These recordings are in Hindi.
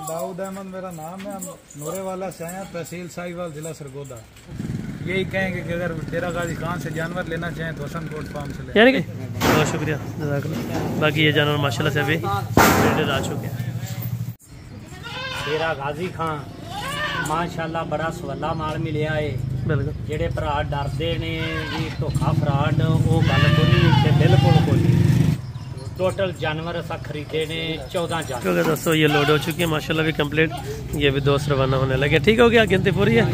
दाऊद अहमद मेरा नाम है। हम नूरे वाला से आए हैं, तहसील साहिवाल, जिला सरगोदा। यही कहेंगे कि अगर डेरा गाजी खान से जानवर लेना चाहें तो हसन गोट फार्म से लें। यानी कि बहुत शुक्रिया, बाकी ये जानवर माशाल्लाह से अभी आ चुके हैं। डेरा गाजी खान माशाल्लाह बड़ा सवला माल मिले आए। बिल्कुल जेडे भरा डरते ने जी धोखा फ्राड वो गल को नहीं, बिल्कुल को नहीं। टोटल जानवर असा खरीदे ने 14 जानवर। क्योंकि दोस्तों ये लोड हो चुकी है माशाल्लाह भी कंप्लीट। ये भी दोस्त रवाना होने लगे। ठीक हो गया, गिनती पूरी है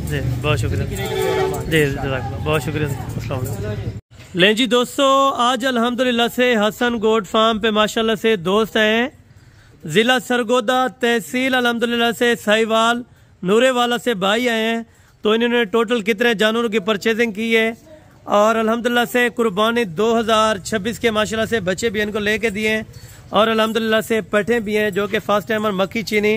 जी। बहुत शुक्रिया जी, बहुत शुक्रिया। अस्सलाम वालेकुम। लें जी दोस्तों, आज अल्हम्दुलिल्लाह से हसन गोट फार्म पे माशाल्लाह से दोस्त हैं। जिला सरगोदा, तहसील अल्हम्दुलिल्लाह से साहिवाल, नूरे वाला से भाई आए हैं। तो इन्होंने टोटल कितने जानवरों की परचेजिंग की है और अल्हम्दुलिल्लाह से कुर्बानी 2026 के माशाल्लाह से बच्चे भी इनको लेके दिए हैं और अल्हम्दुलिल्लाह से पठे भी हैं जो कि फर्स्ट टाइमर मक्खी चीनी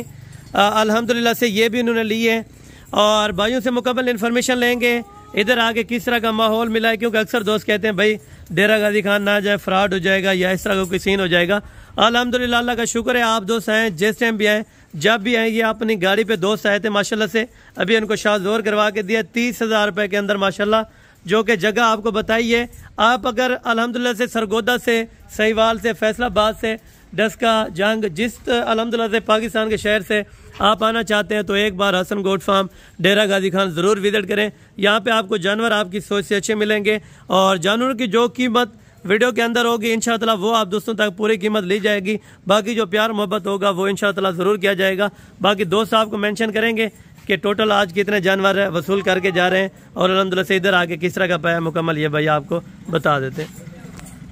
अल्हम्दुलिल्लाह से ये भी इन्होंने लिए हैं। और भाइयों से मुकम्मल इन्फॉर्मेशन लेंगे इधर आके किस तरह का माहौल मिला है, क्योंकि अक्सर दोस्त कहते हैं भाई डेरा गाजी खान ना जाए, फ्रॉड हो जाएगा या इस तरह का कोई सीन हो जाएगा। अल्हम्दुलिल्लाह अल्लाह का शुक्र है, आप दोस्त आए जिस टाइम भी आए, जब भी आए। ये अपनी गाड़ी पे दोस्त आए थे माशाल्लाह से, अभी उनको शाहजोर करवा के दिया 30,000 रुपए के अंदर माशाल्लाह, जो कि जगह आपको बताइए। आप अगर अल्हम्दुलिल्लाह से सरगोदा से, सहीवाल से, फैसलाबाद से, डस्का, जंग, जिस अल्हम्दुलिल्लाह से पाकिस्तान के शहर से आप आना चाहते हैं तो एक बार हसन गोट फार्म डेरा गाजी खान ज़रूर विजिट करें। यहाँ पे आपको जानवर आपकी सोच से अच्छे मिलेंगे और जानवरों की जो कीमत वीडियो के अंदर होगी इंशाअल्लाह वो आप दोस्तों तक पूरी कीमत ली जाएगी। बाकी जो प्यार मोहब्बत होगा वो इंशाअल्लाह ज़रूर किया जाएगा। बाकी दोस्त आपको मेंशन करेंगे कि टोटल आज कितने जानवर वसूल करके जा रहे हैं और अल्हम्दुलिल्लाह से इधर आके किस तरह का पाया मुकम्मल ये भाई आपको बता देते हैं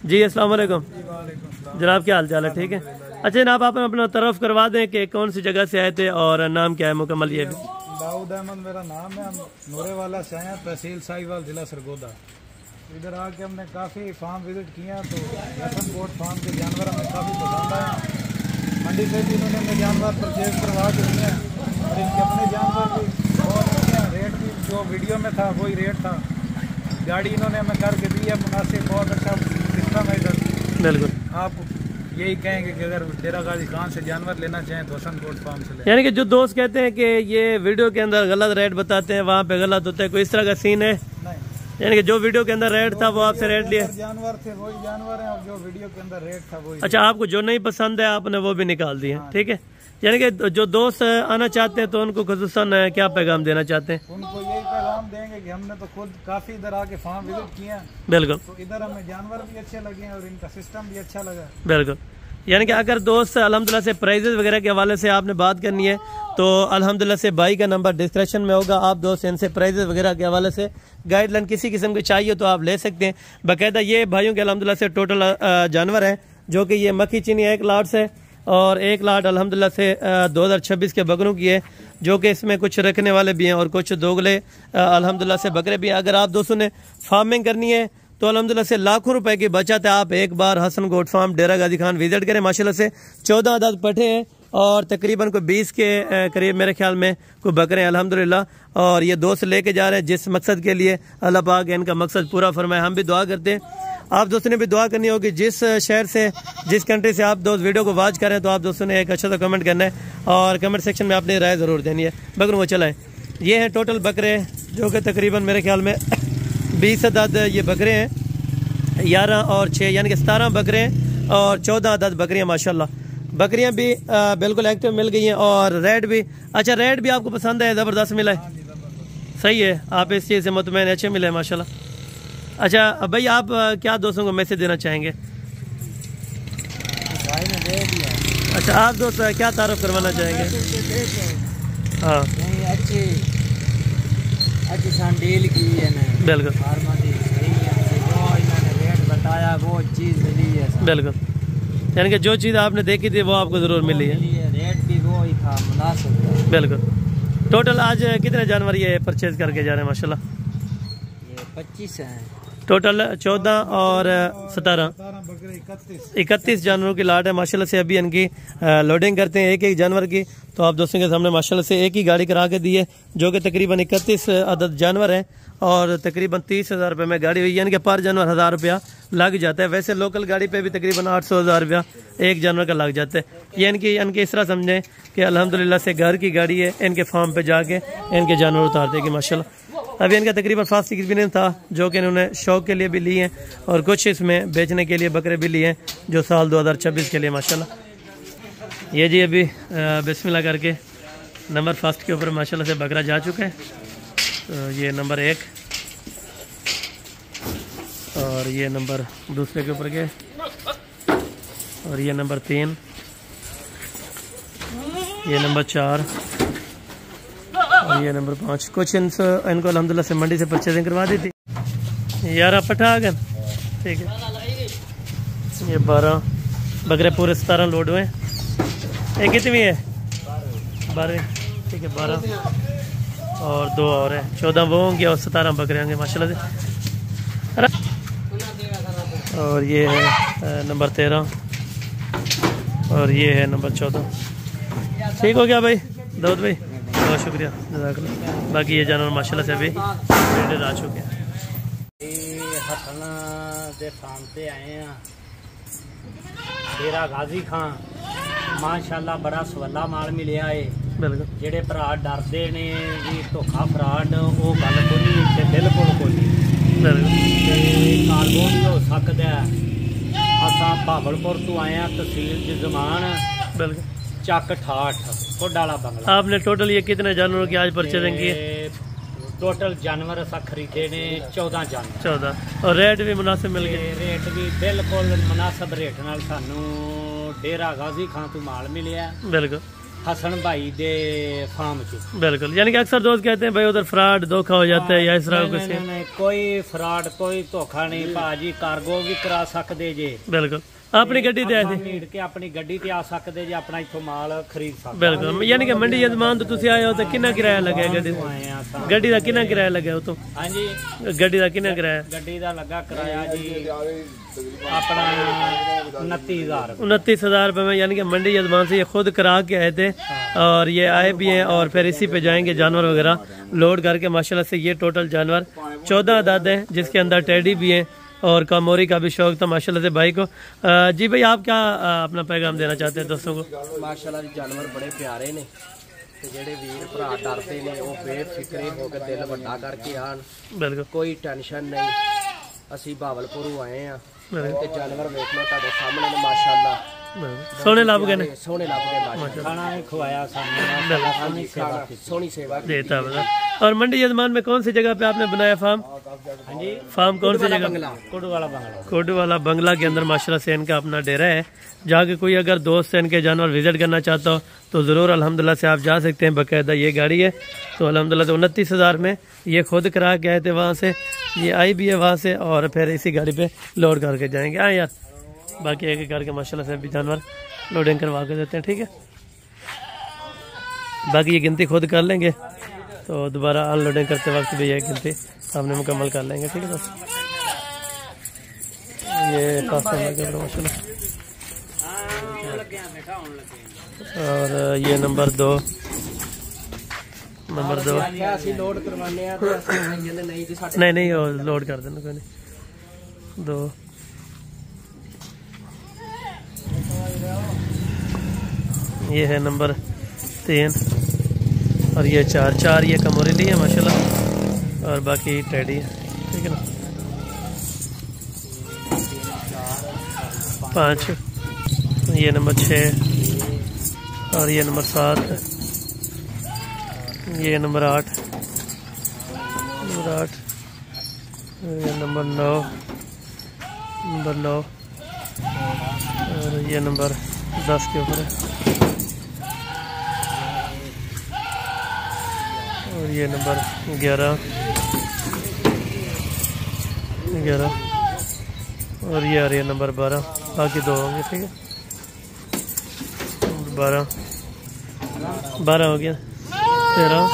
जी। अस्सलाम वालेकुम जनाब, क्या हाल चाल है? ठीक है। अच्छा जनाब, आप अपना तरफ करवा दें कि कौन सी जगह से आए थे और नाम क्या है मुकम्मल? ये दाऊद अहमद मेरा नाम है। हम नूरे वाला से आए हैं, तहसील साहिवाल, जिला सरगोदा। इधर आके हमने काफ़ी फार्म विजिट किया तो हसन गोट फार्म के जानवर हमें काफ़ी पसंद आए। मंडी से भी इन्होंने हमें जानवर परचेज करवा के दिए हैं और इनके अपने जानवर भी बहुत अच्छे हैं। रेट भी जो वीडियो में था वही रेट था। गाड़ी इन्होंने हमें करके दी है मुनासिब, बहुत अच्छा सिस्टम है इधर। बिल्कुल आप यही कहेंगे कि अगर डेरा गाजी खान से जानवर लेना चाहें तो हसन गोट फार्म से लें। यानी कि जो दोस्त कहते हैं कि ये वीडियो के अंदर गलत रेट बताते हैं, वहाँ पे गलत होता है, कोई इस तरह का सीन है? नहीं, यानी कि जो वीडियो के अंदर रेट था वो आपसे रेट लिए जानवर थे वही जानवर हैं और जो वीडियो के अंदर रेट था वही। अच्छा, आपको जो नहीं पसंद है आपने वो भी निकाल दिए। ठीक है। यानी कि जो दोस्त आना चाहते हैं तो उनको खुसूसन क्या पैगाम देना चाहते हैं? उनको यही पैगाम देंगे कि हमने तो खुद काफी इधर आके फार्म विजिट किए हैं। बिल्कुल। तो इधर हमें जानवर भी अच्छे लगे हैं और इनका सिस्टम भी अच्छा लगा। बिल्कुल। यानी कि अगर दोस्त अल्हम्दुलिल्लाह से प्राइजेस वगैरह के हवाले से आपने बात करनी है तो अल्हम्दुलिल्लाह से भाई का नंबर डिस्क्रिप्शन में होगा। आप दोस्त इनसे प्राइजेस वगैरह के हवाले से गाइडलाइन किसी किस्म की चाहिए तो आप ले सकते हैं। बाकायदा ये भाइयों के अल्हम्दुलिल्लाह से टोटल जानवर हैं जो कि ये मक्खी चीनी एक लाट से और एक लाट अल्हम्दुलिल्लाह से 2026 के बकरों की है, जो कि इसमें कुछ रखने वाले भी हैं और कुछ दोगले अल्हम्दुलिल्लाह से बकरे भी हैं। अगर आप दोस्तों ने फार्मिंग करनी है तो अल्हम्दुलिल्लाह से लाखों रुपए की बचत है। आप एक बार हसन गोट फार्म डेरा गाजी खान विजिट करें। माशाल्लाह से 14 अदद पठे हैं और तकरीबन को 20 के करीब मेरे ख्याल में कोई बकरे हैं अल्हम्दुलिल्लाह। और ये दोस्त लेके जा रहे हैं जिस मकसद के लिए, अल्लाह पाक इनका मकसद पूरा फरमाए। हम भी दुआ करते हैं, आप दोस्तों ने भी दुआ करनी होगी। जिस शहर से, जिस कंट्री से आप दोस्त वीडियो को वॉच करें तो आप दोस्तों ने एक अच्छा सा कमेंट करना है और कमेंट सेक्शन में अपनी राय ज़रूर देनी है। बकरों को चलाएं। ये हैं टोटल बकरे जो कि तकरीबन मेरे ख्याल में 20 अदद ये बकरे हैं, 11 और 6 यानी कि 17 बकरे हैं और 14 अदद बकरियाँ। माशाल्लाह बकरियाँ भी बिल्कुल एक्टिव मिल गई हैं और रेट भी अच्छा, रेट भी आपको पसंद है, ज़बरदस्त मिला है? सही है, आप इस चीज़ से मुतमईन, अच्छे मिले माशाल्लाह। अच्छा भाई, आप क्या दोस्तों को मैसेज देना चाहेंगे? अच्छा, आप दोस्त क्या तारुफ करवाना चाहेंगे? हाँ अच्छी डील की है ना। बिल्कुल बताया वो चीज़ मिली है। बिल्कुल। यानी कि जो चीज़ आपने देखी थी वो आपको ज़रूर मिली है। रेट भी वो ही था, मुनासिब। बिल्कुल। टोटल आज कितने जानवर ये परचेज करके जा रहे हैं? माशाल्लाह ये 25 हैं। टोटल 14 और 17 बकरे 31 जानवरों की लाट है माशाल्लाह से। अभी इनकी लोडिंग करते हैं एक एक जानवर की। तो आप दोस्तों के सामने माशाल्लाह से एक ही गाड़ी करा के दी है, जो कि तकरीबन 31 अदद जानवर हैं और तकरीबन 30,000 रुपये में गाड़ी हुई, यानी कि पर जानवर 1000 रुपया लग जाता है। वैसे लोकल गाड़ी पे भी तकरीबन 800-1000 रुपया एक जानवर का लग जाता है। ये इनके इस तरह समझें कि अल्हम्दुलिल्लाह से घर की गाड़ी है, इनके फार्म पे जाके इनके जानवर उतार देगी माशाल्लाह। अभी इनका तकरीबन फर्स्ट एक्सपीरियंस था, जो कि इन्होंने शौक के लिए भी लिए हैं और कुछ इसमें बेचने के लिए बकरे भी लिए हैं, जो साल 2026 के लिए माशाल्लाह। ये जी अभी बिस्मिल्लाह करके नंबर फर्स्ट के ऊपर माशाल्लाह से बकरा जा चुका है। तो ये नंबर 1 और ये नंबर दूसरे के ऊपर गए और ये नंबर 3, ये नंबर 4 और ये नंबर 5। कुछ इनको अल्हम्दुलिल्लाह से मंडी से परचेजिंग करवा दी थी। 11 पठा आ गए, ठीक है। ये 12 बकरे पूरे 17 लोड हुए। ये कितनी है? 12, ठीक है। 12 और 2 और है, 14 वो होंगे और 17 बकरे होंगे माशाल्लाह से। और ये है नंबर 13 और ये है नंबर 14। ठीक हो गया भाई दाऊद भाई, बहुत शुक्रिया, जज़ाकल्लाह। बाकी ये जानवर माशाल्लाह से अभी रेडर आ चुके हैं। हसन दे फार्म से आए हैं डेरा गाजी खां, माशाल्लाह बड़ा सवला माल मिलिया है। बिल्कुल जेड़े भरा डरते ने भी धोखा फ्राड, वो गल कोई नहीं, बिल्कुल कोई नहीं। कार्गो भी हो सकता है। असा भावलपुर तो आए हैं, तहसील जजमान, बिल्कुल चक 68 कोडाला बंगला। आपने टोटल ये कितने जानवरों की आज परचेजिंग की? टोटल जानवर असा खरीदे ने 14 जानवर। 14 और रेट भी मुनासिब मिल गए? रेट भी बिल्कुल मुनासिब रेट नाल सानू डेरा गाजी खां तो माल मिलिया। बिल्कुल हसन भाई दे फार्म च। बिल्कुल, यानी कि अक्सर दोस्त कहते हैं भाई उधर फ्रॉड धोखा हो जाता है या इस तरह कुछ? नहीं, कोई फ्रॉड कोई धोखा नहीं भाजी, कार्गो भी करा सकते जे। बिल्कुल अपनी गड्डी ते आए थे? नीड़ के अपनी गड्डी ते आ सकते जे, अपना इथों माल खरीद सकते। बिल्कुल, यानी कि मंडी यजमान तो तुसी आए हो तो कितना किराया लगा गड्डी दा? गड्डी दा कितना किराया लगा हो? तो हां जी गड्डी दा कितना किराया? गड्डी दा लगा किराया जी अपना 29,000 रुपये में, यानी कि मंडी यजमान से ये खुद करा के आए थे और ये आए भी हैं और फिर इसी पे जाएंगे जानवर वगैरह लोड करके। माशाल्लाह से ये टोटल जानवर 14 अदाद हैं, जिसके अंदर टेडी भी हैं और कामोरी का भी शौक था माशाल्लाह से भाई को। जी भाई आप क्या अपना पैगाम देना चाहते हैं दोस्तों को? माशाल्लाह जी जानवर बड़े प्यारे ने ते जेड़े वीर भरा डरते ने वो बेफिक्रे होकर दिल वड्डा करके आन। बिल्कुल कोई टेंशन नहीं। असी भावलपुरों आए हैं ते जानवर वेख लो तारे सामने ने माशाल्लाह सोने लाभ गए, सोने लाभ गए माशाल्लाह। खाना भी खवाया सोनी सेवा देता है। और मंडी यजमान में कौन सी जगह पे आपने बनाया फार्म? हाँ जी फार्म कौन सी जगह? कोडू वाला बंगला। कोडू वाला बंगला के अंदर माशाल्लाह से इनका अपना डेरा है। जाके कोई अगर दोस्त से इनके जानवर विजिट करना चाहता हो तो ज़रूर अल्हम्दुलिल्लाह से आप जा सकते हैं। बाकायदा ये गाड़ी है तो अल्हम्दुलिल्लाह से 29,000 में ये खुद करा के आए थे वहाँ से, ये आई भी है वहाँ से और फिर इसी गाड़ी पे लोड करके जाएंगे। हाँ यार, बाकी एक एक करके माशाल्लाह से भी जानवर लोडिंग करवा के देते हैं, ठीक है। बाकी ये गिनती खुद कर लेंगे तो दोबारा अनलोडिंग करते वक्त भी ये गिनती सामने मुकम्मल कर लेंगे, ठीक है दोस्त। ये माशाल्लाह और ये नंबर 2 लोड करवाने नहीं और लोड कर देना कोई नहीं। 2 ये है नंबर 3 और ये 4 ये कमोरेली है माशाल्लाह और बाकी टेडी है, ठीक है ना। 5 ये नंबर 6 और ये नंबर 7, ये नंबर 8 ये नंबर 9 और ये नंबर 10 के ऊपर है और ये नंबर 11 और ये आ रही है नंबर 12। बाकी 2 होंगे, ठीक है। 12 हो गया, 13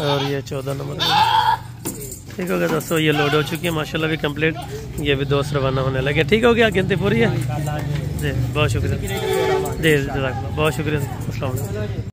और ये 14 नंबर। ठीक हो गया दोस्तों, ये लोड हो चुकी है माशाल्लाह भी कंप्लीट। ये भी दोस्त रवाना होने लगे। ठीक हो गया, गिनती पूरी है जी, बहुत शुक्रिया जी, जज़ाकल्लाह, बहुत शुक्रिया, अस्सलाम वालेकुम।